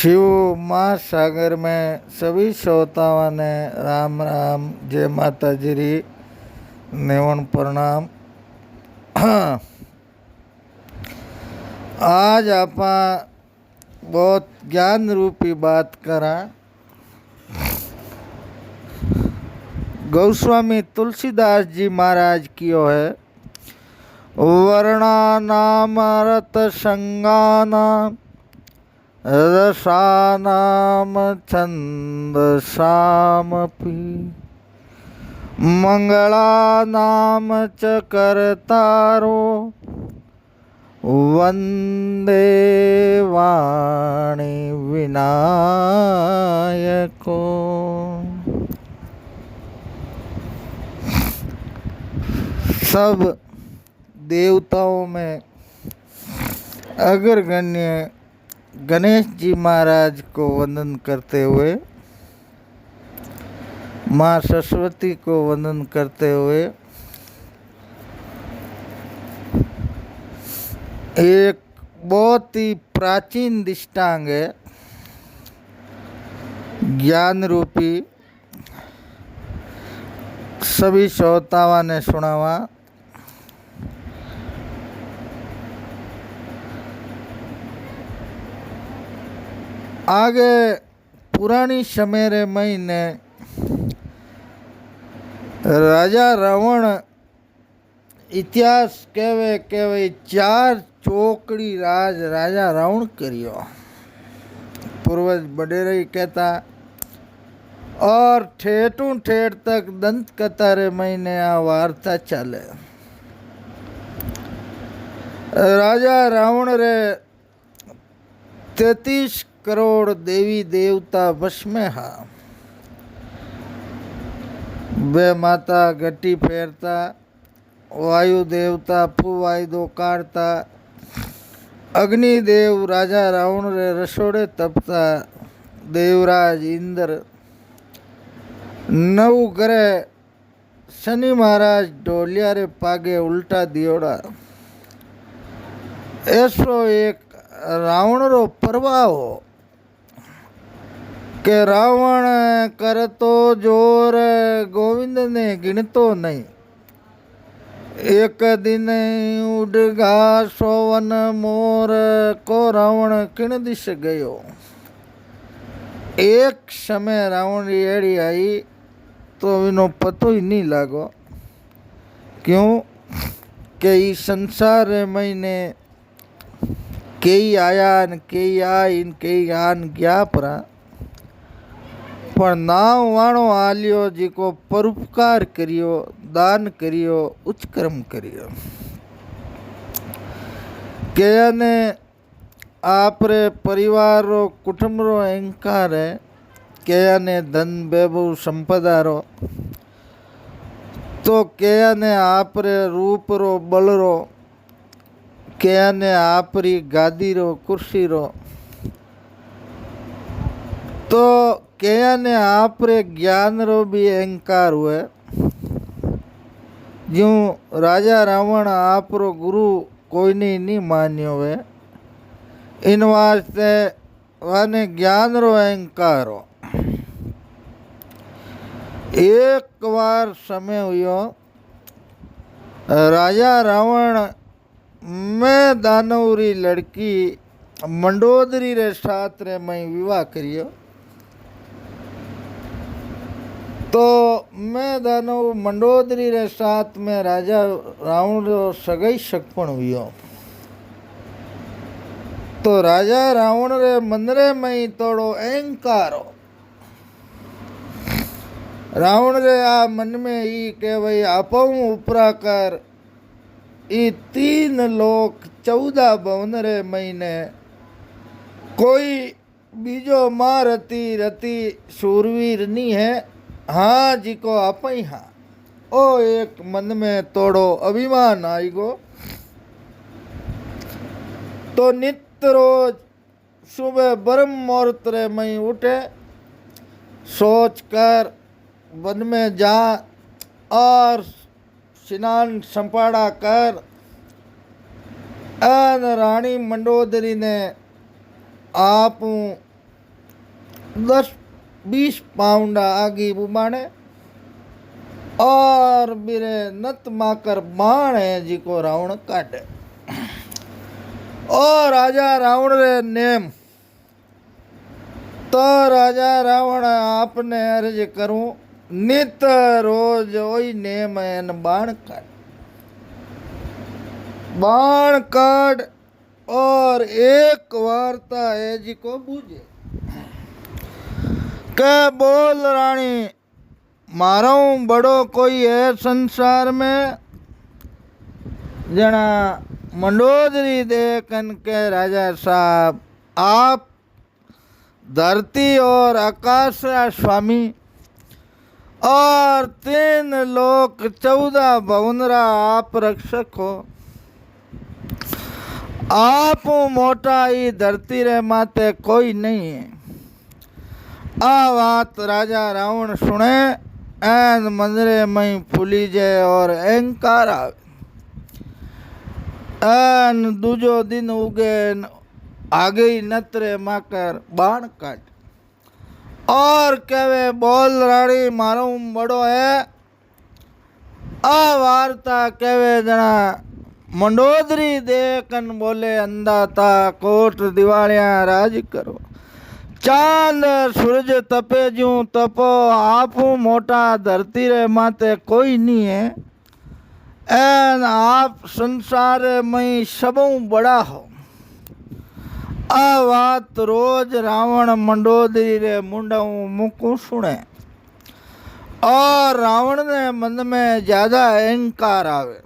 शिव महासागर में सभी श्रोताओं ने राम राम, जय माता जी री, नेवन प्रणाम। आज आप बहुत ज्ञान रूपी बात करा। गोस्वामी तुलसीदास जी महाराज कियो है, वर्णा नाम रत संगानाम रसानाम छंद सामपि मंगला नाम च करतारो वंदे वाणी विनायको। सब देवताओं में अग्रगण्य गणेश जी महाराज को वंदन करते हुए, माँ सरस्वती को वंदन करते हुए एक बहुत ही प्राचीन दृष्टांग है, ज्ञान रूपी, सभी श्रोताओं ने सुनावा। आगे पुरानी समय रे महीने राजा रावण इतिहास कहवे कहवे 4 चौकड़ी राज राजा रावण करियो। पूर्वज बडेरे कहता और ठेठू ठेठ तक दंत कथा रे महीने आ वार्ता चले। राजा रावण रे 33 करोड़ देवी देवता वश में हा। बे माता गट्टी फेरता, वायु देवता फुवायदो काढ़ता, अग्निदेव राजा रावण रे रसोड़े तपता, देवराज इंद्र, 9 ग्रह, शनि महाराज ढोलिया रे पागे उल्टा दियोड़ा। ऐसो एक रावण रो प्रभाव हो के रावण कर तो जोर गोविंद ने गिनतो नहीं। एक दिन उड़गा सोवन मोर को रावण किन दिश गयो। एक समय रावण री एड़ी आई तो इनो पतो ही नहीं लागो। क्यों के ई संसार महीने कई आया न कई आई न कई आन गया परा, पर नाव वाणो आलियो जिको परोपकार करियो, दान करियो, उच्च कर्म करियो। कया ने आपरे परिवार रो कुटुंब रो अहंकार है, कया ने धन वैभव संपदा रो, तो कया ने आपरे रूप रो बल रो, कया ने आपरी गादी रो कुर्सी रो, तो कया ने आपरे ज्ञान रो भी अहंकार हुए। जो राजा रावण आपरो गुरु कोई नहीं मान्यो हुए, इन वास्ते वाने ज्ञान रो अहंकार हो। एक बार समय हुयो, राजा रावण में दानवरी लड़की मंडोदरी रे साथ रे मैं विवाह करियो। तो मैं दानव मंडोदरी रे साथ में राजा रावण रो सगाई सकपण हुयो। तो राजा रावण रे मन रे मई तोड़ो अहंकार हो। रावण रे आ मन में ई के भाई आपऊ उपरा कर ई 3 लोक 14 भवन रे महीने कोई बीजो मां रती रती शूरवीर नहीं है। हाँ जी को आप ही हाँ ओ एक मन में तोड़ो अभिमान आई गो। तो नित्य रोज सुबह ब्रह्म मुहूर्त रे मई उठे, सोच कर वन में जा और स्नान संपाड़ा कर अन रानी मंडोदरी ने आप 10-20 पाउंड आगी बुमाने और बिरे नत माकर बाण है जिको रावण काटे। और राजा रावण रे नेम तो राजा रावण आपने अर्ज करूं नित रोज वही नेम है बाण काट और एक वार्ता है जिको बूझे के बोल रानी मारो बड़ो कोई है संसार में जना मंडोदरी देखन के राजा साहब आप धरती और आकाश का स्वामी और 3 लोक 14 भवनरा आप रक्षक हो। आप मोटा ही धरती रे माते कोई नहीं है। आ बात राजा रावण सुने एन मंदरे मई फूली जाए और अहंकार आवे। एन दूजो दिन उगे आगे ही नतरे माकर बाण काट और कहे बोल रानी मारो बड़ो है। आ वार्ता कहे जना मंडोदरी देखन बोले अंधा था कोट दिवालिया राज करो चांद सूरज तपे जू तपो आप मोटा धरती रे माते कोई नहीं है एन आप संसार में सबों बड़ा हो। आ बात रोज रावण मंडोदरी रे मुंडा मुकू सुने और रावण ने मन में ज्यादा अहंकार आवे।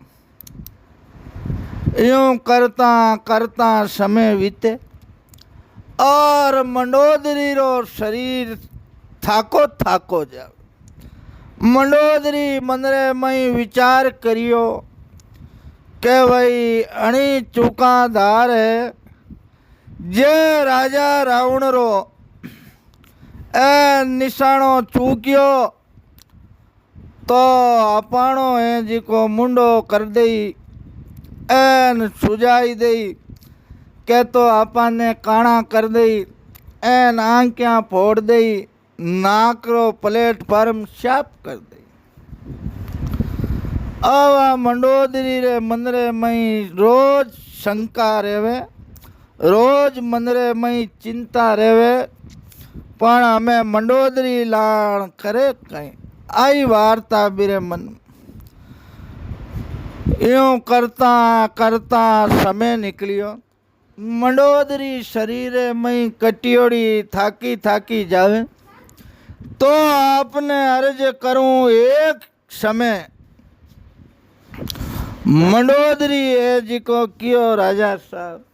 यूं करता करता समय बीते और मंडोदरी रो शरीर थाको थाको जावे। मंडोदरी मंदरे में विचार करियो के भाई अणी चूकादार है जे राजा रावण रो ए निशानो चूकियो तो अपाणो है जिको मुंडो कर दई एन सुजाई दई के तो आपने काणा कर दई एन आंखियां फोड़ दई नाक रो प्लेटफॉर्म साफ कर दई। आवा मंडोदरी रे मंदरे में रोज शंका रेवे रोज मंदरे में चिंता रेवे पण हमें मंडोदरी लाण करे कहीं आई वार्ता बिरे मन यूं करता करता समय निकलियो। मंडोदरी शरीर में कटियोड़ी थाकी थाकी जावे तो आपने अर्ज करूं एक समय मंडोदरी है जिको कियो राजा साहब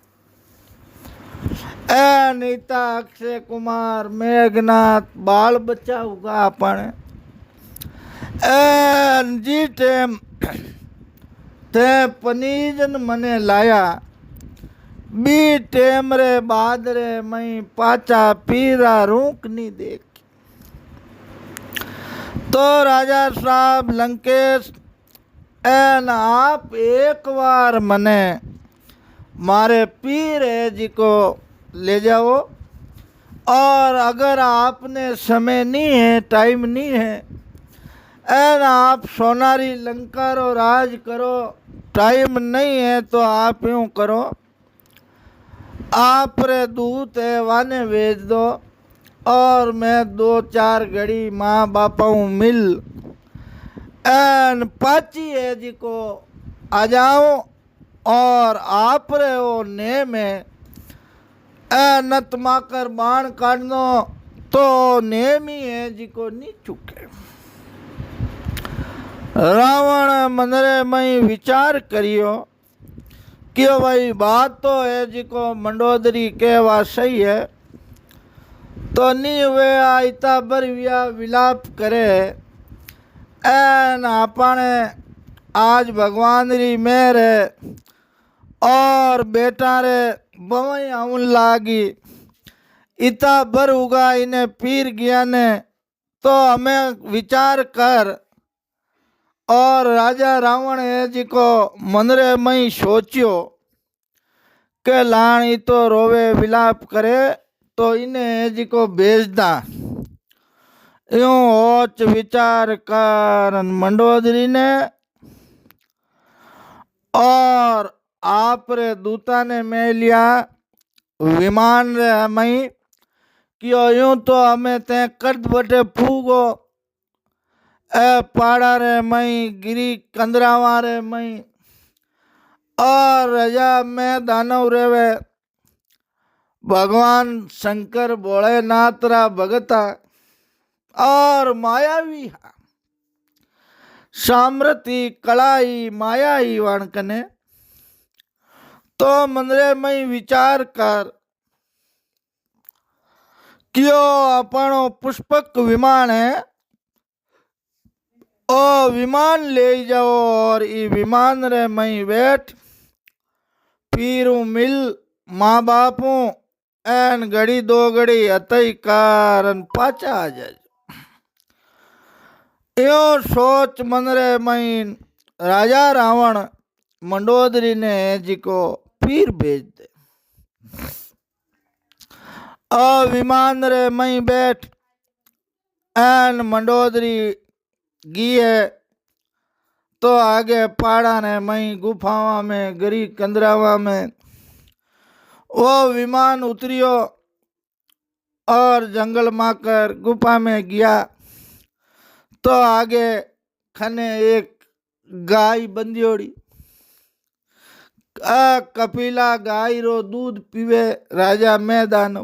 ए नीता अक्षय कुमार मेघनाथ बाल बच्चा होगा अपन जी टेम ते पनीजन मने लाया बी टेम रे बाद रे मई पाचा पीरा रूक नहीं देख तो राजा साहब लंकेश एन आप एक बार मने मारे पीर है जी को ले जाओ और अगर आपने समय नहीं है टाइम नहीं है एन आप सोनारी लंका रो राज करो टाइम नहीं है तो आप यूँ करो आप रे दूत है वाने भेज दो और मैं 2-4 घड़ी माँ बापाऊ मिल एन पाची है जी को आ जाओ और आप रे वो ने में नत माकर बाण काटनो तो नेम ही है जी को नहीं चुके। रावण मंदरे में विचार करियो कि भाई बात तो है जी को मंडोदरी कहवा सही है तो नहीं वे आयता बर विलाप करे एन आपने आज भगवान री मेहर है और बेटा रे बवई आउन लागी इता बर उगा इन्हें पीर गया ने तो हमें विचार कर और राजा रावण है जी को मंदरे में सोचियो के लाणी तो रोवे विलाप करे तो इन्हें जी को भेजदा। यूं ओच विचार कर मंडोदरी ने और आप रे दूता ने में लिया विमान रे मई कियो यूं तो हमें ते कर्द बटे फूगो ए पाड़ा रे मई गिरी कंदरावा रे मई और रजा में दानव रेवे भगवान शंकर भोलेनाथ रा भगता और मायावी सामृति कलाई मायाई वाण कने तो मंदरे में विचार कर क्यों अपनो पुष्पक विमान है ओ विमान ले जाओ और ई विमान रे मई बैठ पीरू मिल माँ बापू एन घड़ी दो घड़ी अतई कारण पाचा आ जाए। यो सोच मन रे मई राजा रावण मंडोदरी ने जी को फिर भेज दे। विमान रे मई बैठ एन मंडोदरी गिए तो आगे पहाड़ा ने मई गुफावा में गरी कंदरावा में वो विमान उतरियो और जंगल माकर गुफा में गया तो आगे खने एक गाय बंदियोड़ी कपिला गाय रो दूध पीवे राजा मैदान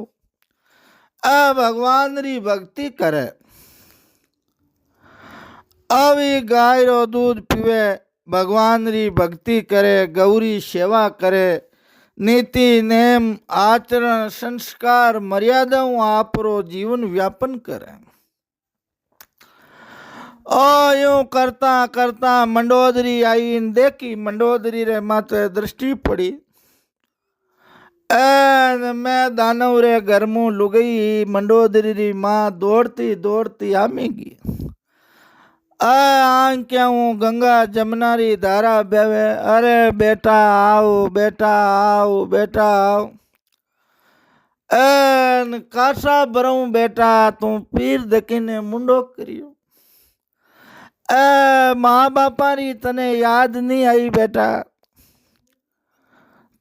भगवान री भक्ति करे अभी गाय रो दूध पीवे भगवान री भक्ति करे गौरी सेवा करे नीति नेम आचरण संस्कार मर्यादाओं आपरो जीवन व्यापन करे। यूं करता करता मंडोदरी आई देखी मंडोदरी रे माथे दृष्टि पड़ी मैं दानव रे घर मुँह लुगई मंडोदरी री माँ दौड़ती दौड़ती आमेगी क्यों गंगा जमुना री धारा बेवे अरे बेटा आओ बेटा आओ बेटा आओ कासा भरऊं बेटा तू पीर दकीने मुंडो करियो माँ बापा री तने याद नहीं आई बेटा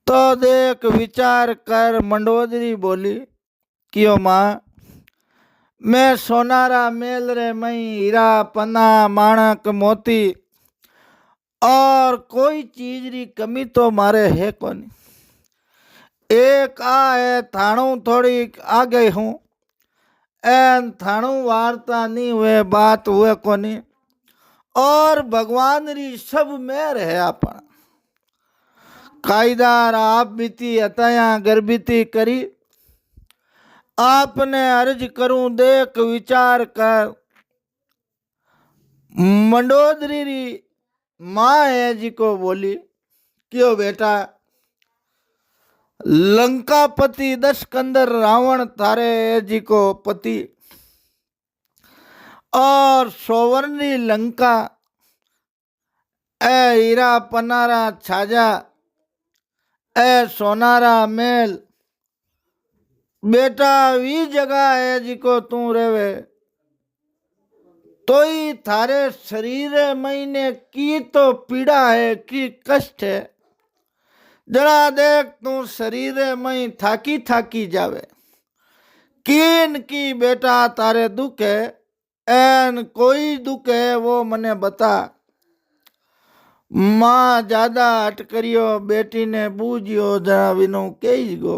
तो देख विचार कर मंडोदरी बोली क्यों माँ मैं सोनारा मेल रे मई हीरा पन्ना माणक मोती और कोई चीज री कमी तो मारे है कोनी एक आ है थाणु थोड़ी आ गई हूँ एन थाणु वार्ता नहीं हुए बात हुए कोनी और भगवान री सब मेर है आपन कायदार आप बीती अतया गर्भीती करी आपने अर्ज करूं देख विचार कर मंडोदरी री माँ है जी को बोली क्यों बेटा लंकापति दशकंदर रावण थारे जी को पति और सोवर्णी लंका ए हीरा पनारा छाजा ए सोनारा मेल बेटा वी जगह है जिको तू रेवे तो ही थारे शरीर महीने की तो पीड़ा है की कष्ट है जरा देख तू शरीर मई थाकी थाकी जावे किन की बेटा तारे दुख है एन कोई दुख है वो मने बता माँ ज्यादा अटकरियो बेटी ने बूझियो जरा विनो कही गो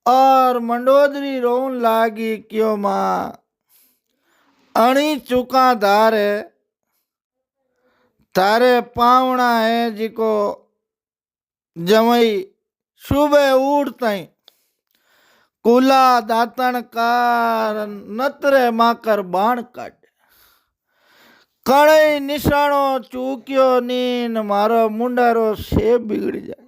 और मंडोदरी रोन लागी क्यों माँ अणी चुका धार है तारे पावना है जिको जमई सुबह उठता ही कुला दातन कार नतरे माकर बाण काट कड़े निशाणो चूक्यो नीन मारो मुंडारो से बिगड़ जाए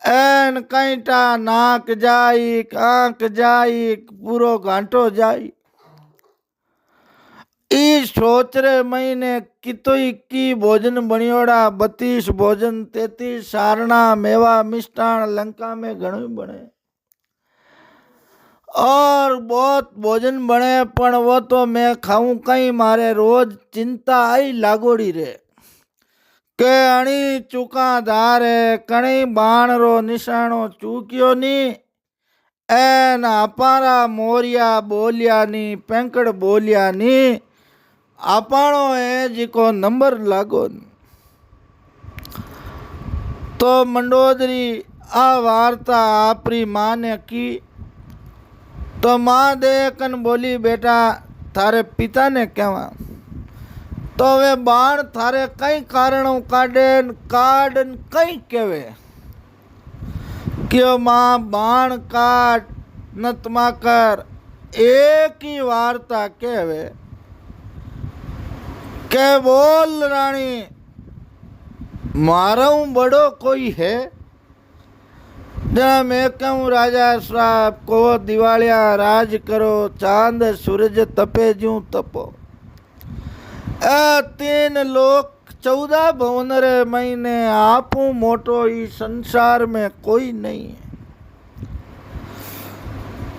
एन कैटा नाक जाई आंख जाई पूरो घाटो जाई इस सोचरे महीने कितोई की भोजन बनियोड़ा 32 भोजन 33 सारणा मेवा मिष्टान लंका में घणो बने और बहुत भोजन बने पण वो तो मैं खाऊं कहीं मारे रोज चिंता आई लागोड़ी रे के अणी चूका धारे कणी बाण रो निशाणो चूक्यो नी एन अपारा मोरिया बोलिया नी पेंकड़ बोलिया नी अपाणो है जिको नंबर लागो नी। तो मंडोदरी आ वार्ता आपरी माँ ने की तो माँ देखन बोली बेटा थारे पिता ने कहवा तो वे बाण थारे कई कारणों काढ़न कई कहवे क्यों माँ बाण काट नतमा कर एक ही वार्ता कहवे के बोल रानी मारू बड़ो कोई है जहाँ मैं कहूँ राजा श्राप को दिवालिया राज करो चांद सूरज तपे जूं तपो तीन लोक 14 भवन रे महीने आपू मोटो ई संसार में कोई नहीं है।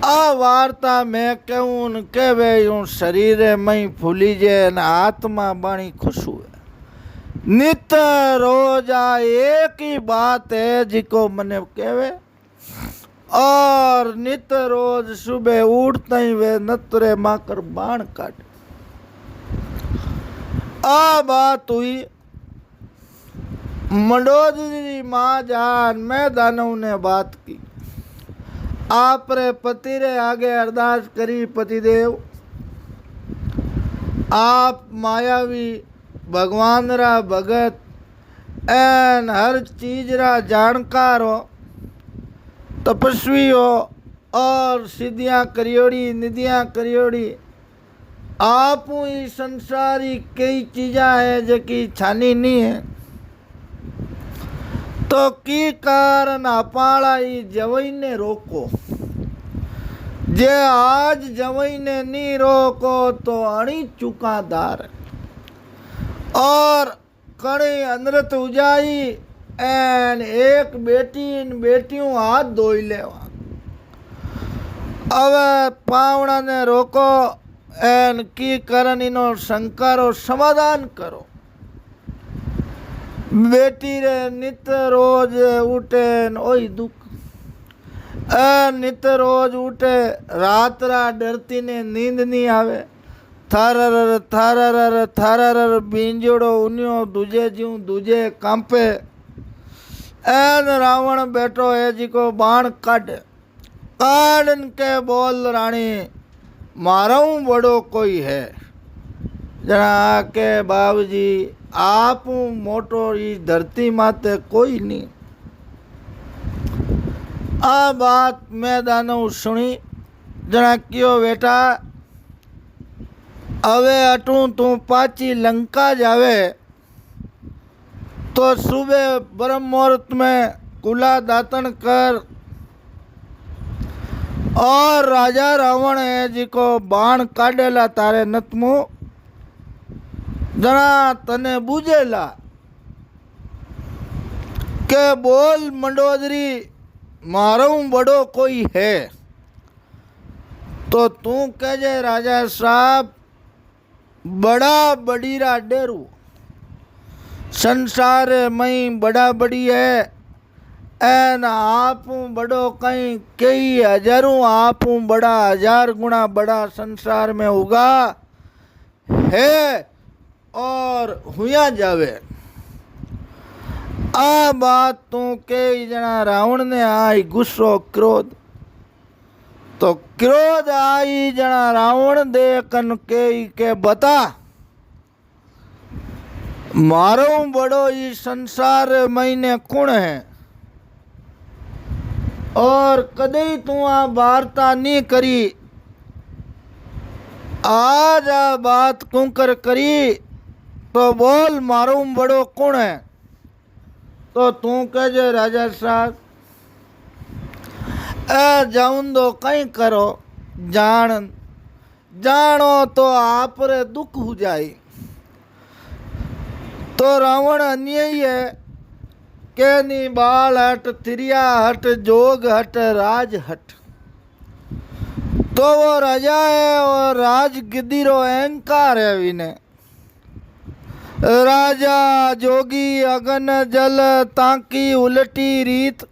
आ वार्ता मैं कहूँ के वे यूं शरीर मई फूली जे न आत्मा बणी खुशू है नित रोज आ एक ही बात है जिको मने कहवे और नित रोज सुबह उठते ही वे नतरे माकर बाण काटे। आ बात हुई मंडोदरी माँ जान मैदानों ने बात की आप रे पति रे आगे अरदास करी पतिदेव आप मायावी भगवान रा भगत एन हर चीज रा जानकार हो तपस्वी हो और सिद्धियां करियोड़ी निधियां करियोड़ी आप ही संसारी कई चीजा है जकी छानी नहीं है तो की कारण अपाड़ा जवई ने रोको जे आज जवई ने नहीं रोको तो अणी चुकादार और कड़ी अनरत उजाई एन एक बेटी इन बेटियों हाथ धोई लेवा अब पावड़ा ने रोको एन की करन इनो शंकारो समाधान करो बेटी रे नित रोज उठे ओई दुख नित रोज उठे रात रा डरती ने नींद नहीं आवे थारर थारर थारर बींजोड़ो उन्यो दूजे ज्यों दूजे कांपे एन रावण बैठो है जिको बाण काढ़न के बोल रानी मारू बड़ो कोई है जना के बाबूजी आप मोटो इस धरती माते कोई नहीं। आ बात मैदानों सुनी जना क्यों बेटा अवे अटू तू पाची लंका जावे तो सुबह ब्रह्म मुहूर्त में कुला दातन कर और राजा रावण है जिको बाण काढ़ेला तारे नतमु जना तने बुझेला के बोल मंडोदरी मारू बड़ो कोई है तो तू कहे राजा साहब बड़ा बड़ीरा डेरू संसार मई बड़ा बड़ी है एन आप बड़ो कहीं कई हजारों आप बड़ा 1000 गुना बड़ा संसार में होगा है और हुआ जावे। आ बात तू के जना रावण ने आई गुस्सो क्रोध तो क्रोध आई जना रावण देखन के बता मारो बड़ो ये संसार महीने कुण है और कदे तू आ वार्ता नहीं करी आज आ बात कुंकर करी तो बोल मारू बड़ो कुण है तो तू कहे राजा साहब जाऊं दो कहीं करो जानो तो आप रे दुख हो जाए तो रावण अन्यायी है के नी बाल हट त्रिया हट जोग हट राज हट तो वो राजा है और राज गिद्दी रो अहंकार है विने। राजा जोगी अगन जल ताकी उलटी रीत,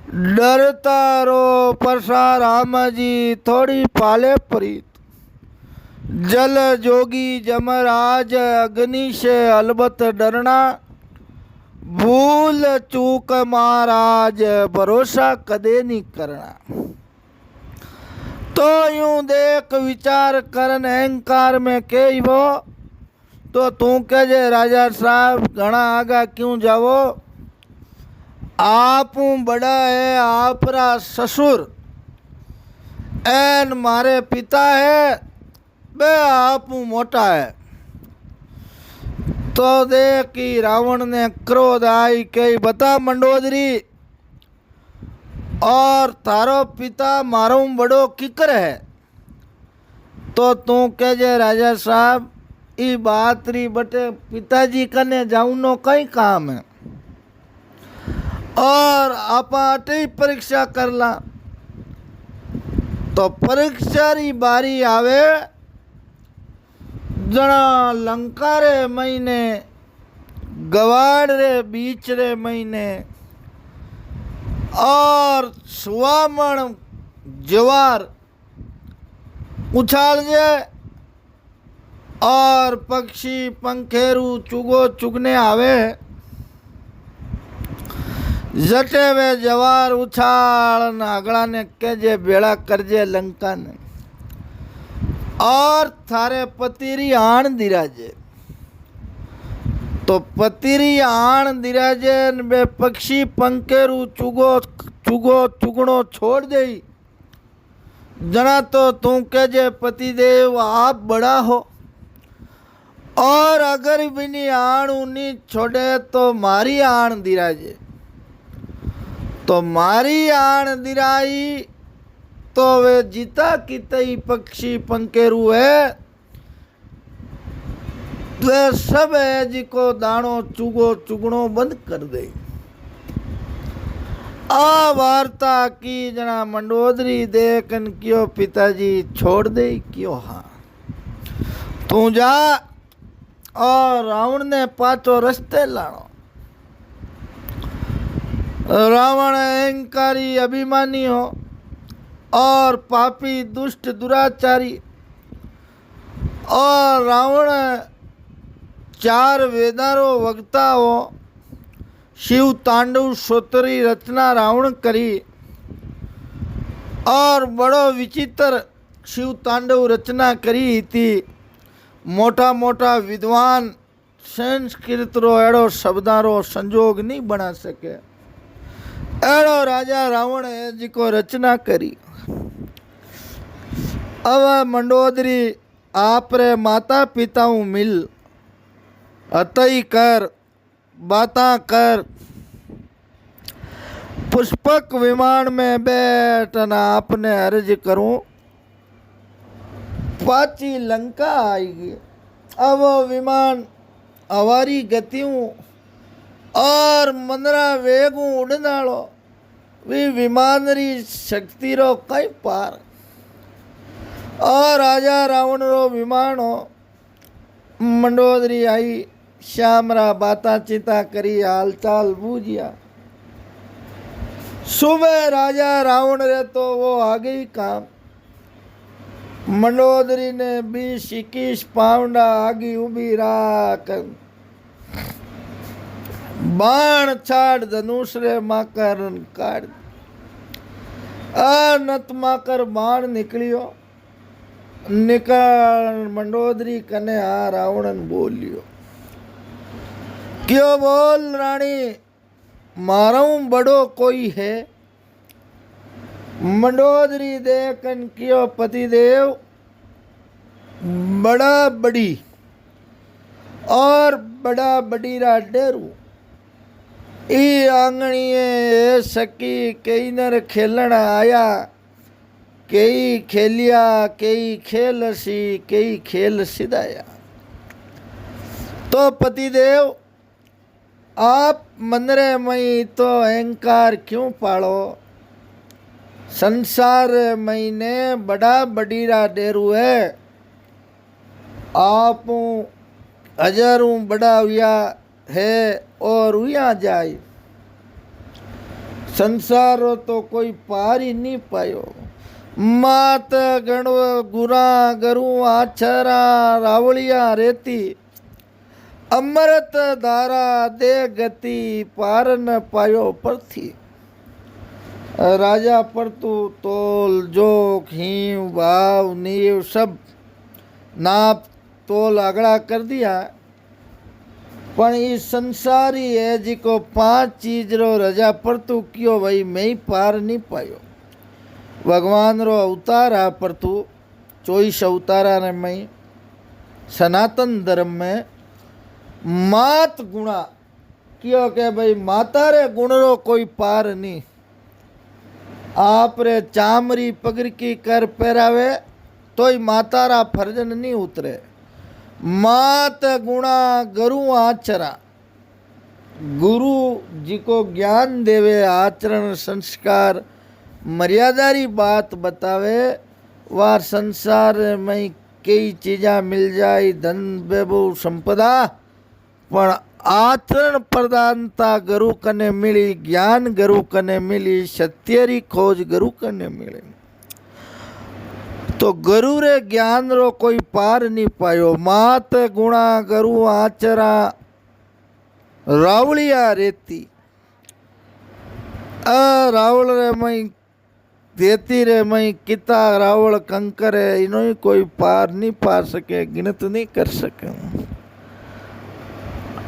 डरता रो परशुराम जी थोड़ी पाले प्रीत। जल जोगी जमराज अग्नि से अलबत डरना, भूल चूक महाराज भरोसा कदे नहीं करना। तो यूं देख विचार करन अहंकार में कही वो, तो तू कहे राजा साहब घना आगा क्यों जावो, आप बड़ा है आपरा ससुर एन मारे पिता है बे आप मोटा है। तो देख कि रावण ने क्रोध आई कही बता मंडोदरी, और थारो पिता मारो बड़ो किकर है। तो तू कहे राजा साहब ई बात री बटे पिताजी कने जाऊनो कई काम है, और आपा अटे परीक्षा कर ला। तो परीक्षा री बारी आवे जना लंका रे महीने गवाड़ रे बीच रे महीने, और सुवामण जवार उछाल जाए और पक्षी पंखेरू चुगो चुगने आवे, जटे वे जवार उछाल अगला ने कहे बेड़ा करजे लंका ने, और थारे पतिरी आण दिराजे। तो पतिरी आण दिराजे बे पक्षी पंखेरू चुगो चुगो चुगणो छोड़ दे। जना तो तू कहे पतिदेव आप बड़ा हो, और अगर बिनी आण उनी छोड़े तो मारी आण दिराजे। तो मारी आण दिराई तो वे जीता कितई पक्षी पंखेरू है, वे सब है जिको दाणो चुगो चुगणो बंद कर दे। आ वार्ता की जना मंडोदरी देखन क्यों पिताजी छोड़ दे क्यों, हाँ तू जा। और रावण ने पाचो रस्ते लाणो। रावण अहंकारी अभिमानी हो और पापी दुष्ट दुराचारी, और रावण चार वेदारो वक्ता हो। शिव तांडव स्तोत्री रचना रावण करी, और बड़ो विचित्र शिव तांडव रचना करी थी। मोटा मोटा विद्वान संस्कृत रो एड़ो शब्दारो संजोग नहीं बना सके, एड़ो राजा रावण है जिको रचना करी। अब मंडोदरी आप रे माता पिता मिल अतई कर बाता कर, पुष्पक विमान में बैठना आपने अर्ज करूं, पाची लंका आएगी। अब वो विमान अवारी गतियों और मंदरा वेगों उड़नालो, वी विमान री शक्ति रो कई पार। और राजा रावण रो विमान हो। मंडोदरी आई, श्यामरा बाता चिता करी हालचाल बूझिया। सुबह राजा रावण रे तो वो आ गई काम। मंडोदरी ने 20-21 पाउंडा आगी उभी राख, बाण छाड़ धनुष रे माकर काट, नत माकर बाण निकलियो। निकल मंडोदरी कने आ रावणन बोलियो, क्यों बोल रानी, मारूं बड़ो कोई है। मंडोदरी देखन क्यों पतिदेव बड़ा बड़ी और बड़ा बड़ी रा डेरू, ई आंगणीए सकी कई नर खेलन आया, कई खेलिया कई खेलसी कई खेल सिदाया। तो पतिदेव आप मंदरे मई तो अहंकार क्यों पालो, संसार महीने बड़ा बडीरा डेरू है। आप हजारों बड़ा हुआ है और हुआ जाए। संसारो तो कोई पार ही नहीं पायो। मात गण गुरा गरु आछरा रावलिया रेती अमृत धारा दे गति पार न पायो परथी। राजा परतु तोल जोक हीव भाव नीव सब नाप तोल अगड़ा कर दिया। पण इस संसारी है जिको 5 चीज रो रजा परतु क्यों भाई मैं ही पार नहीं पायो। भगवान रो अवतार आ परतु 24 अवतारा ने मैं सनातन धर्म में मात गुणा क्यों के भाई माता रे गुण रो कोई पार नहीं। आप रे चामरी पगड़ की कर पहरावे तो ही माता रा फर्जन नहीं उतरे। मात गुणा गुरु आचरा गुरु जी को ज्ञान देवे आचरण संस्कार मर्यादारी बात बतावे। वह संसार में कई चीज़ा मिल जाए धन वैभव संपदा पण आचरण प्रधानता गुरु कने मिली ज्ञान गुरु कने मिली सत्यरी खोज गुरु कने मिली। तो गुरु रे ज्ञान रो कोई पार नहीं पायो। मात गुणा गुरु आचरा रावलिया रेती रावल रे मई देती रे मई किता रावल कंकर है इनो ही कोई पार नहीं पा सके गिनत नहीं कर सके।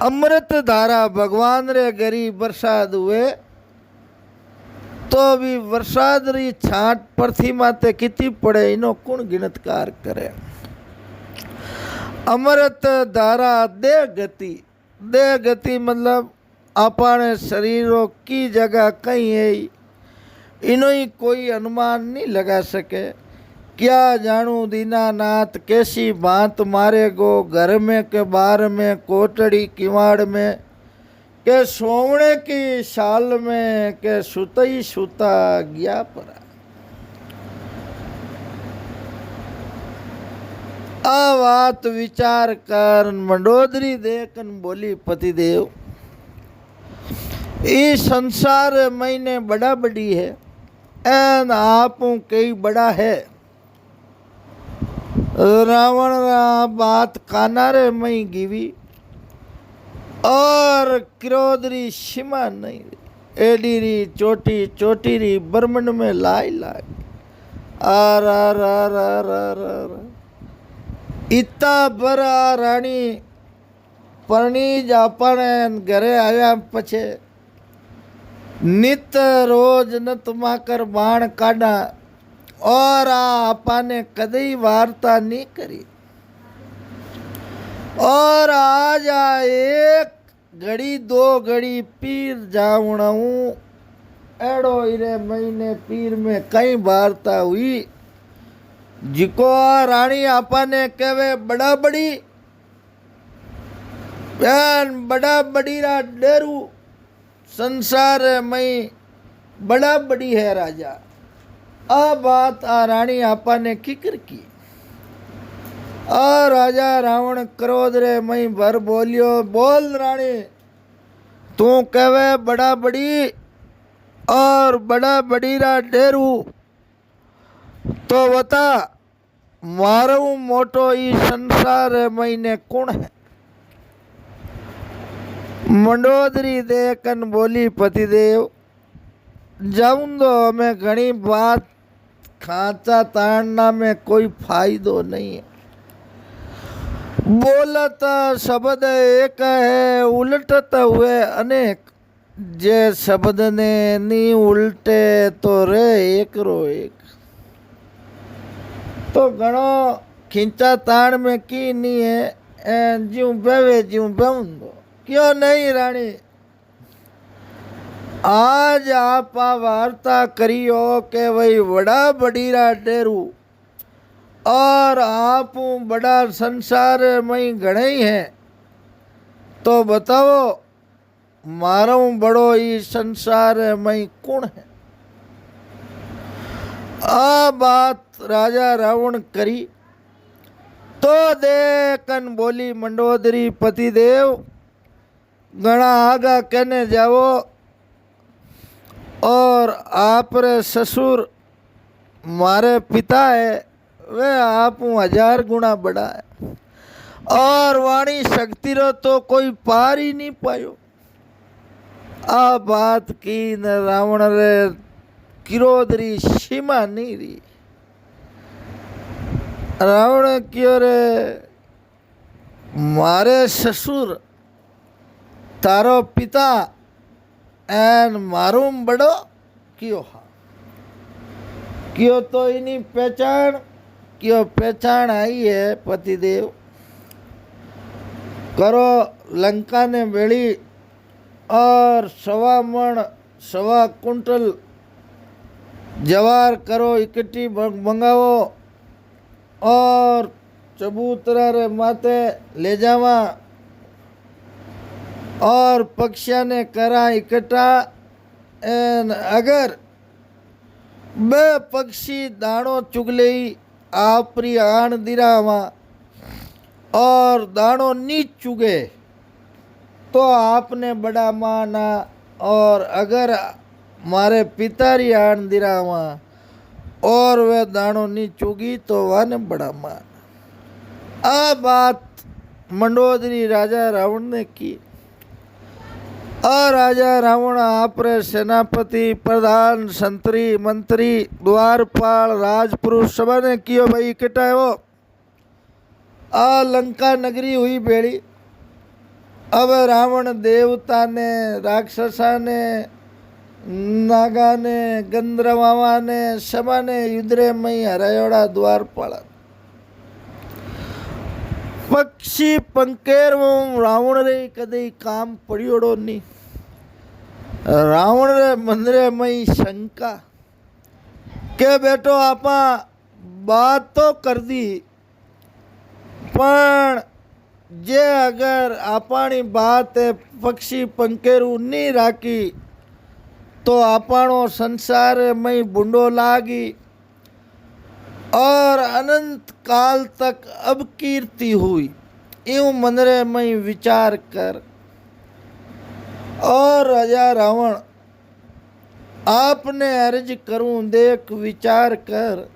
अमृत धारा भगवान रे गरी बरसात हुए तो भी बरसात री छाट पृथ्वी माते कितनी पड़े इनो कौन गिनतकार करे। अमृत धारा दे गति मतलब अपने शरीरों की जगह कहीं है इनो ही कोई अनुमान नहीं लगा सके। क्या जानू दीनानाथ कैसी बात मारे गो घर में के बाहर में कोटड़ी किवाड़ में के सोवणे की साल में के सुतई सुता गया परा। आ बात विचार कर मंडोदरी देखन बोली पतिदेव इस संसार महीने बड़ा बड़ी है एन आप कई बड़ा है। रावण रा बात कानारे मई गिवी और क्रोध री सीमा नहीं एडी री चोटी चोटी री ब्रह्मंड में लाई आर आर आर आर आर आर इतना बड़ा रानी परनीज अपन घरे आया पछे नित रोज न तुमाकर बाण काढ़ा और आपने कदई वार्ता नहीं करी। और आज एक घड़ी 2 घड़ी पीर जाऊँ एड़ो इरे महीने पीर में कई वार्ता हुई जिको रानी आपने कहवे बड़ा बड़ी बहन बड़ा बड़ीरा डेरू संसार में बड़ा बड़ी है राजा। आ बात आ रानी आपा ने किकर की। आ राजा रावण क्रोध रे मई भर बोलियो बोल रानी तू कहवे बड़ा बड़ी और बड़ा बड़ीरा डेरू तो बता मारू मोटो ई संसार महीने कौन है। मंडोदरी देखन बोली पतिदेव जाऊं दो हमें घनी बात खांचा ताड़ना में कोई फायदो नहीं है। बोलत शब्द एक है उलटत हुए अनेक जे शब्द ने नी उल्टे तो रे एक रो एक। तो घणो खींचा ताण में की नहीं है ज्यों बेवे ज्यों बेऊं दो क्यों नहीं रानी। आज आप वार्ता करियो के वही बड़ा बड़ीरा डेरू और आप बड़ा संसार में घणे ही है तो बताओ मारो बड़ो ई संसार में कौन है। आ बात राजा रावण करी तो देखन बोली मंडोदरी पतिदेव घना आगा कहने जाओ और आप रे ससुर मारे पिता है वे आप 1000 गुना बड़ा है और वाणी शक्ति रो तो कोई पार ही नहीं पायो। आ बात की न रावण रे क्रोध री सीमा नहीं रही। रावण क्यों रे मारे ससुर तारो पिता एन मारूम बड़ो क्यों हा क्यों तो इन्हीं पहचान आई है पतिदेव करो लंका ने बेड़ी और 1.25 कुंटल जवार करो इकट्ठी मंगावो और चबूतरा रे माथे ले जावा और पक्षिया ने करा इकट्ठा एन अगर बे पक्षी दाणो चुगले आपरी आण दिरावा और दाणो नी चुगे तो आपने बड़ा माना और अगर मारे पिता री आण दिरावा और वह दाणो नी चुगी तो वाने बड़ा मान। आ बात मंडोदरी राजा रावण ने की और राजा रावण आप रे सेनापति प्रधान संतरी मंत्री द्वारपाल राजपुरुष सब ने कियो भाई इकट्ठा हो आ लंका नगरी हुई बेड़ी। अब रावण देवता ने राक्षसा ने नागा ने गंधर्वा ने सभा ने युद्रे मई हरायोड़ा द्वारपाल पक्षी पंकेर रावण रे कदे काम पड़ियोड़ो नहीं। रावण रे मंदरे मई शंका के बेटो आपा बात तो कर दी पण जे अगर आपानी बात पक्षी पंकेरू नहीं राखी तो आपणो संसार मई बुंडो लागी और अनंत काल तक अब कीर्ति हुई यूं मनरे मई विचार कर। और राजा रावण आपने अर्ज करूं देख विचार कर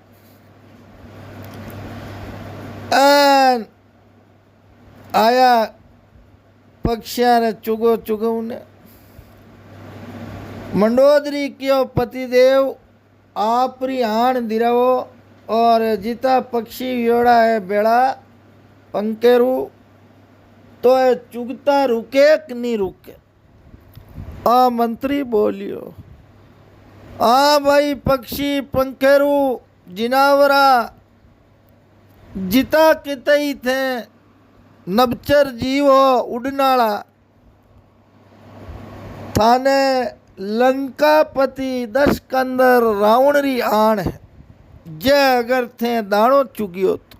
आया पक्षिया ने चुगो चुगो ने मंडोदरी क्यों पतिदेव आपरी आण दिरावो और जिता पक्षी योड़ा है बेड़ा पंकेरू तो है चुगता रुके कि नहीं रुके। आ मंत्री बोलियो आ भाई पक्षी पंकेरू जिनावरा जिता कितई थे नबचर जीव हो उड़नाला थाने लंकापति 10 कंदर रावण री आण है जे अगर थे दाणो चुगियो तो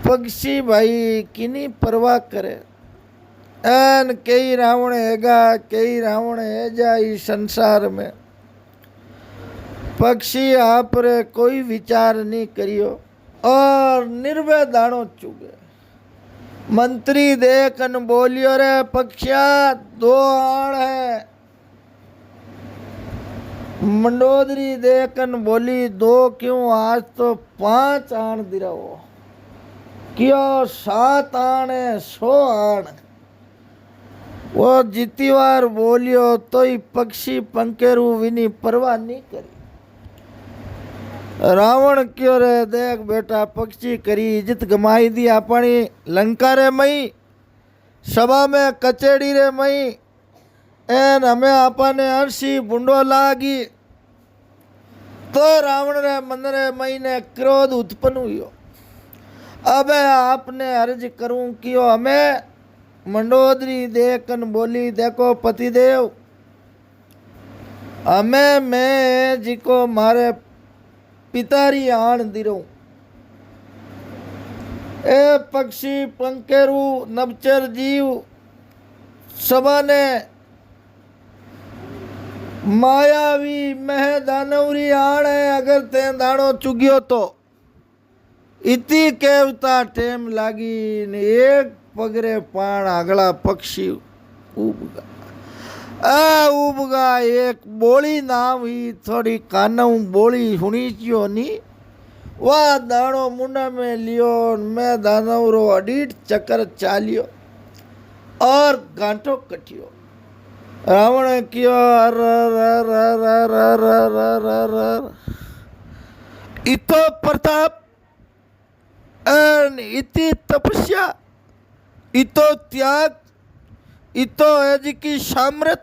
पक्षी भाई किनी परवाह करे एन कई रावण हैगा कई रावण है जा इस संसार में पक्षी आप रे कोई विचार नहीं करियो और निर्भय दाणो चुगे। मंत्री देखन बोलियो रे पक्षिया 2 आण है। मंडोदरी देखन बोली 2 क्यों आज तो 5 आण दिराओ क्यों 7 आण है 100 आण। वो जिती बार बोलियो तो ही पक्षी पंकेरू विनी परवाह नहीं करी। रावण क्यों रे देख बेटा पक्षी करी इज्जत गमाई दी अपनी लंका रे मई सभा में कचेड़ी रे मई एन हमें अपने अर्शी बुंडो लागी तो रावण रे मन रे मई ने क्रोध उत्पन्न हुयो। अब आपने अर्ज करूं कि हमें मंडोदरी देखन बोली देखो पतिदेव हमें मैं जिको मारे पितारी आण दिरो ए पक्षी पंकेरू नबचर जीव सबने मायावी मह दानवरी आण है अगर ते दाणो चुग्यो तो इति केवता टेम लागी ने एक पगरे पाण आगला पक्षी उबगा आ उबगा एक बोली नाम ही थोड़ी कानऊ बोली सुनी चियो नी वाह दाणो मुंडा में लियो मैं दानवरो अडीट चक्कर चालियो और गांठो कटियो रावण कियो इतो प्रताप इति तपस्या इतो त्याग इतो एज की सामर्थ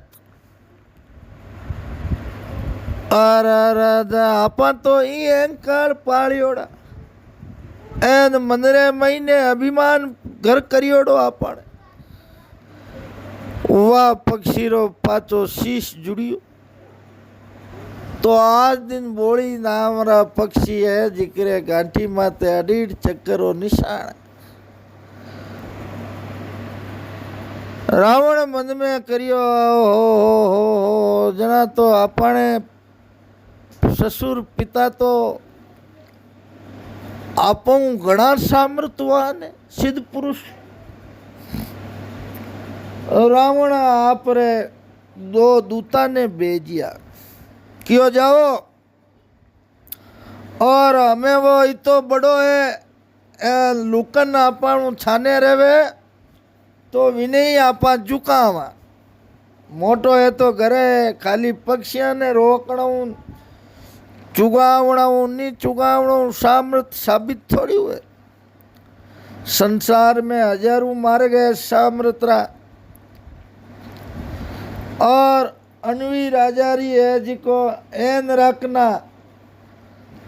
आपा तो ई अहंकार पाळियोड़ा एन मंदरे महीने अभिमान घर करियोड़ो आपने वाह पक्षी रो पाचो शीश जुड़ियो तो आज दिन बोली नाम रा पक्षी है जिक्रे गांठी माते अडीड चक्करो निशान रावण मन में करियो हो जना तो अपने ससुर पिता तो आपो घना सामर्थवान है सिद्ध पुरुष रावण आप रे दो दूता ने भेजिया क्यों जाओ और हमें वो इतो बड़ो है लुकन अपन छाने रहे तो विनय आपा झुकावा मोटो है तो घरे खाली पक्षिया ने रोकणु चुगावणु नी चुगावणु सामर्थ साबित थोड़ी हुए संसार में हजारों मार गए सामर्थ रा और अनवी राजारी है जिको एन रखना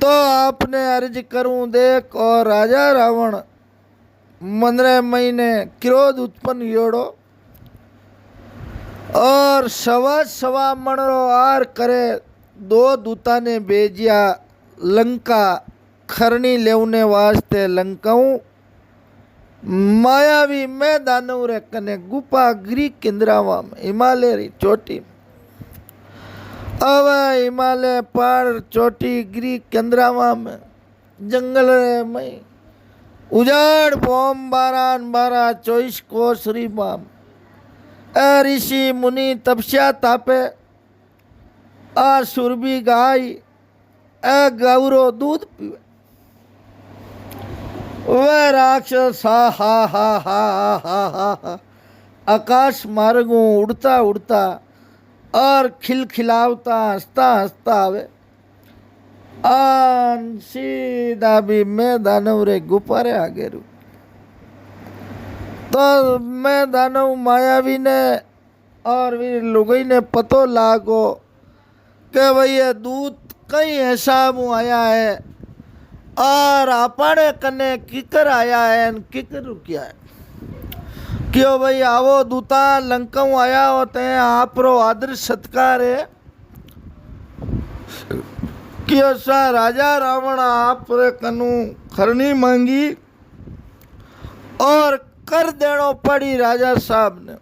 तो आपने अर्ज करूं देख और राजा रावण 15 महीने क्रोध उत्पन्न योड़ो और सवा मणरो आर करे दो दूता ने भेजिया लंका खरणी लेवने वास्ते लंकाऊ मायावी मैं दानव रे कने गुफा गिरी केंद्रावा में हिमालय री चोटी अब हिमालय पहाड़ चोटी गिरी केंद्रावा में जंगल रे में उजाड़ बोम बारान बारा 24 कोस री बाम ऋषि मुनि तपस्या तापे आ सुरभि गाय गौरो दूध पीवे वह राक्षस हा आकाश मार्गों उड़ता उड़ता और खिलखिलावता हंसता हंसता आवे सीधा भी मैं दानव रे गुफारे आगे रू तो मैं दानव मायावी ने और वीर लुगई ने पतो लागो कि भाई ये दूध कई हिसाब आया है और अपने कने किकर आया है किकर रुकिया है क्यों भाई आवो दूता लंकाऊ आया होते हैं आप रो आदर सत्कार है क्यों सा राजा रावण आप रे कनु खरनी मांगी और कर देनो पड़ी राजा साहब ने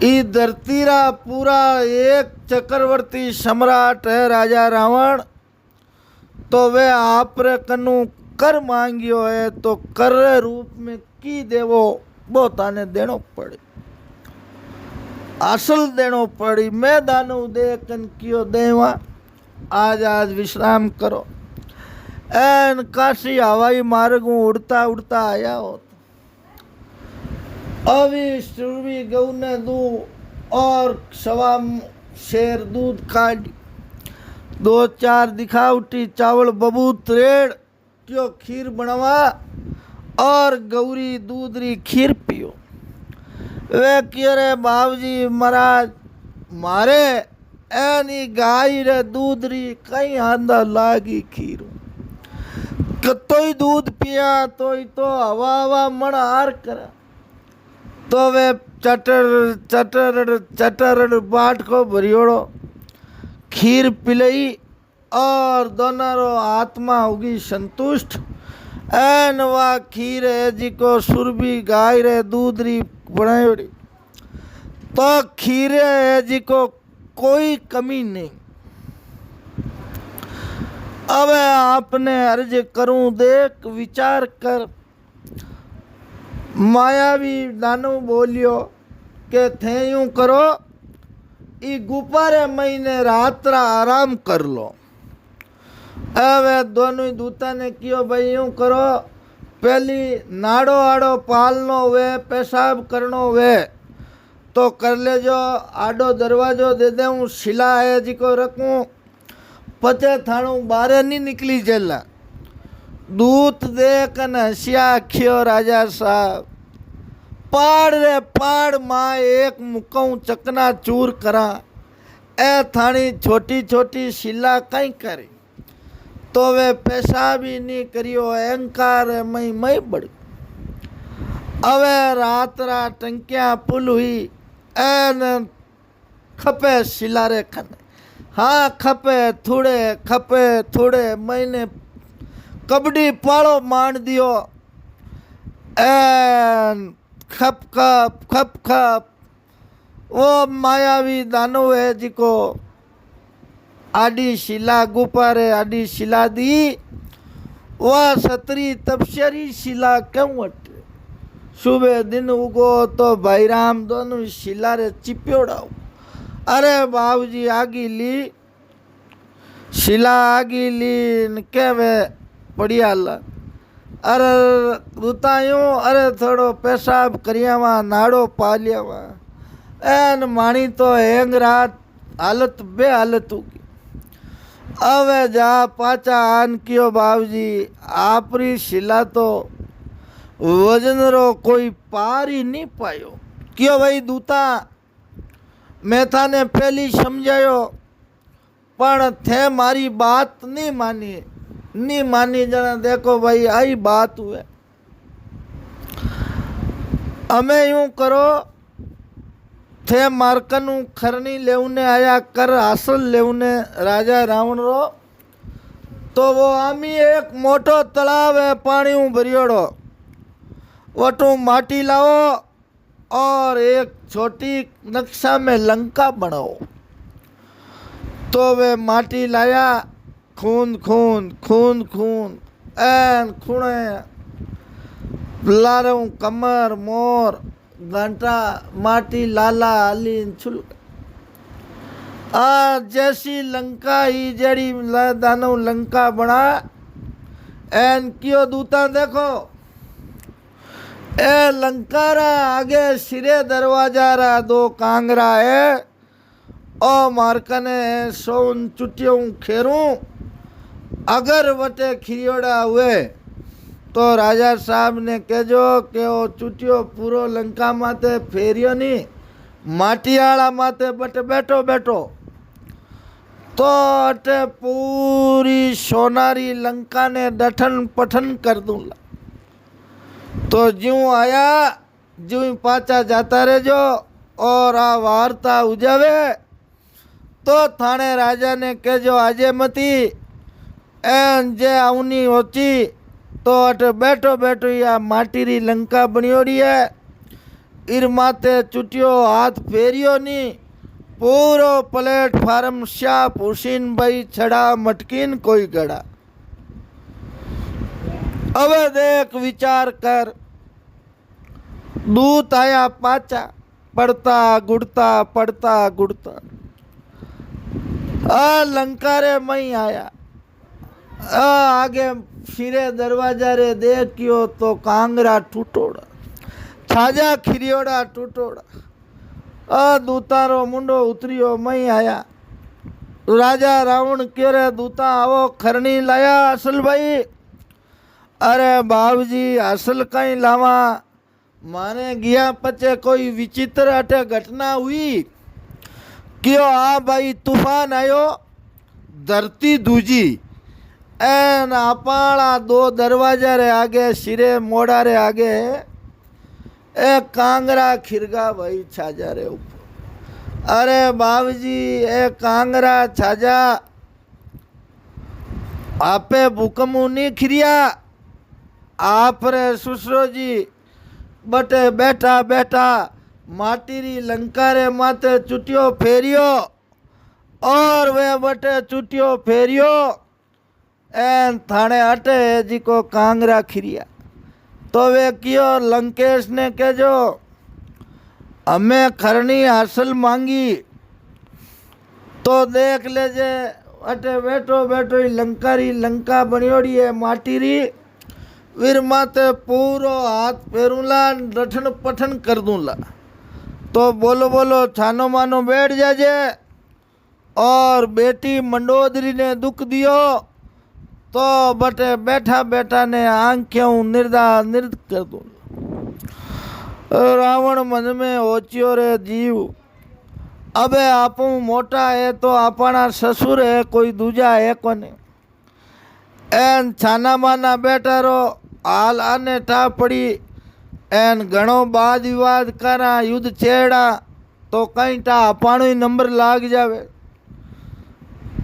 ई धरती रा पूरा एक चक्रवर्ती सम्राट है राजा रावण तो वे आप रे कनु कर मांगियो है तो कर रूप में की देवो वो ताने देनो पड़े असल देनो पड़ी मैं दानव दे कन कियो देवा आज विश्राम करो एन काशी हवाई मार्ग उड़ता उड़ता आया हो अभी सुरभि गऊ ने दू और सवा शेर दूध काट 2-4 दिखावटी चावल बबूत रेड़ क्यों खीर बनवा और गौरी दूधरी खीर पियो वे क्यों रे बाबूजी महाराज मारे एनी गाय रे दूधरी कई आंदा लागी खीर कतो ही दूध पिया तो हवा हवा मन हार करा तो वे चटर चटर चटर बाट को भरियोड़ो खीर पिलई और दोनों आत्मा होगी संतुष्ट एन वा खीर है जी को सुरभि गाय रे दूध री बनाई तो खीर है जी को कोई कमी नहीं। अब आपने अर्ज करूं देख विचार कर। मायावी दानव बोलियो के थे यूं करो ई गुपारे महीने रात्रा आराम कर लो। હવે दोनों दूता ने कियो भाई यूं करो, पहली नाड़ो आड़ो पालनो वे पेशाब करनो वे तो कर ले जो, आडो दरवाजो दे दे हूँ शिला है जी को रखूँ, पचे थाणू बारे नहीं निकली जेला। दूत देख न हसिया खियो राजा साहब, पाड़ रे पाड़ माँ एक मुकऊ चकना चूर करा, ए थाणी छोटी छोटी शिला कई करे तो वे पेशाब ही नहीं करियो, अहंकार मई मई बढ़। अवे रात रात टंकिया पुल हुई एन खपे शिलारे खने, हाँ खपे थोड़े महीने कबड्डी पाड़ो मान दियो, एन खप खप वो मायावी दानव है जिको आडी शिला गुपारे आडी शिला दी, वह सतरी तपस्यारी शिला क्यों हटे। सुबह दिन उगो तो भाई राम दोनों शिला रे चिप्योड़ाओ। अरे बाबूजी आगी ली शिला आगी ली के वे पड़िया ला। अरे दूतायूं अरे थोड़ो पेशाब करियावा नाड़ो पालियावा, एन माणी तो हेंग रात हालत बे हालत होगी। अब जा पाचा आन कियो बाबूजी आपरी शिला तो वजन रो कोई पार ही नहीं पायो। क्यों भाई दूता मैं थाने पहली समझायो पण थे मारी बात नहीं मानी जना देखो भाई आई बात हुए। हमें यूं करो थे मार्कनू खरनी लेवने आया कर हासिल लेवने राजा रावण रो, तो वो आमी एक मोटो तालाब है पानी भरियोड़ो, वटू माटी लाओ और एक छोटी नक्शा में लंका बनाओ। तो वे माटी लाया, खून एन खूणे लारू कमर मोर घंटा माटी लाला अलीन छुल। आ जैसी लंका ही जड़ी दानव लंका बना एन कियो दूता देखो ए लंका रा आगे सिरे दरवाजा रा दो कांगरा है ओ मारकने सोन चुटियों खेरूं, अगर वटे खिरियोड़ा हुए तो राजा साहब ने कहो कि वो चुटियो पूरो लंका माते फेरियो नहीं माटियाला माते बट बैठो तो अटे पूरी सोनारी लंका ने डठन पठन कर दूंगा। तो ज्यों आया ज्यों पाचा जाता रहो और आ वार्ता उजावे तो थाने राजा ने कहो आजे मती एन जे आउनी होची तो अटे बैठो या माटी री लंका बनियोड़ी है, इर माते चुटियो हाथ फेरियो नी, पूरो प्लेटफार्म श्याप हुसैन भाई छड़ा मटकीन कोई गड़ा। अब देख विचार कर, दूत आया पाचा पड़ता गुड़ता आ लंका रे मई आया। आगे फिरे दरवाजा रे देखियो तो कांगरा टूटोड़ा, छाजा खिरियोड़ा टूटोड़ा। दूतारो मुंडो उतरियो मई आया। राजा रावण क्यों रे दूता आवो खरनी लाया असल भाई। अरे बाबूजी असल कहीं लावा, माने गया पचे कोई विचित्र अटे घटना हुई। क्यों आ भाई तूफान आयो, धरती दूजी एन अपाड़ा दो दरवाजा रे आगे सिरे मोड़ा रे आगे ए कांगरा खिरगा भाई छाजा रे ऊपर। अरे बाबूजी ए कांगरा छाजा आपे भूकमू नहीं खिरिया, आप रे ससुरो जी बटे बैठा माटी री लंका रे माते चुटियो फेरियो और वे बटे चुटियो फेरियो एन थाने अटे जी को कांगरा खिरिया। तो वे कियो लंकेश ने कहो हमें खरनी हासिल मांगी तो देख लेजे अटे बैठो बैठो ही लंकारी लंका बनियोड़ी है माटी री वीर माते पूरो हाथ फेरूला रठन पठन कर दूला। तो बोलो बोलो छानो मानो बैठ जाजे और बेटी मंडोदरी ने दुख दियो तो बटे बैठा बैठा ने आंखें निर्दा निर्द कर दूला। रावण मन में ओचियो रे जीव अबे आपू मोटा है तो अपना ससुर है कोई दूजा है कोने एन छाना माना बैठा रो हाल आने टा पड़ी एन घणो वाद विवाद करा युद्ध छेड़ा तो कहीं टा अपाणो ही नंबर लाग जावे।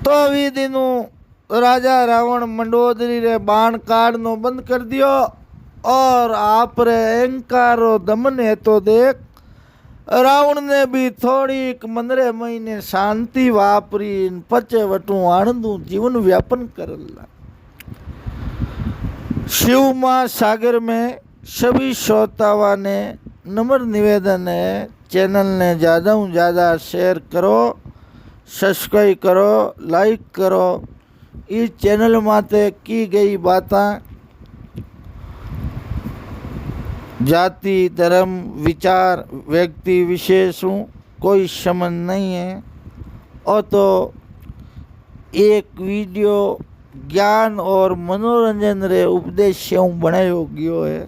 तो वी दिनू राजा रावण मंडोदरी रे बाण काढ़नो बंद कर दियो और आप रे अहंकारो दमन है तो देख रावण ने भी थोड़ी 15 महीने शांति वापरी पचे वटू आनंदू जीवन व्यापन करला। शिव महासागर में सभी श्रोताओं ने नम्र निवेदन है चैनल ने ज़्यादा से ज़्यादा शेयर करो सब्सक्राइब करो लाइक करो। इस चैनल माते की गई बातें जाति धर्म विचार व्यक्ति विशेषों कोई संबंध नहीं है और तो एक वीडियो ज्ञान और मनोरंजन रे उपदेश बनायो गयो है।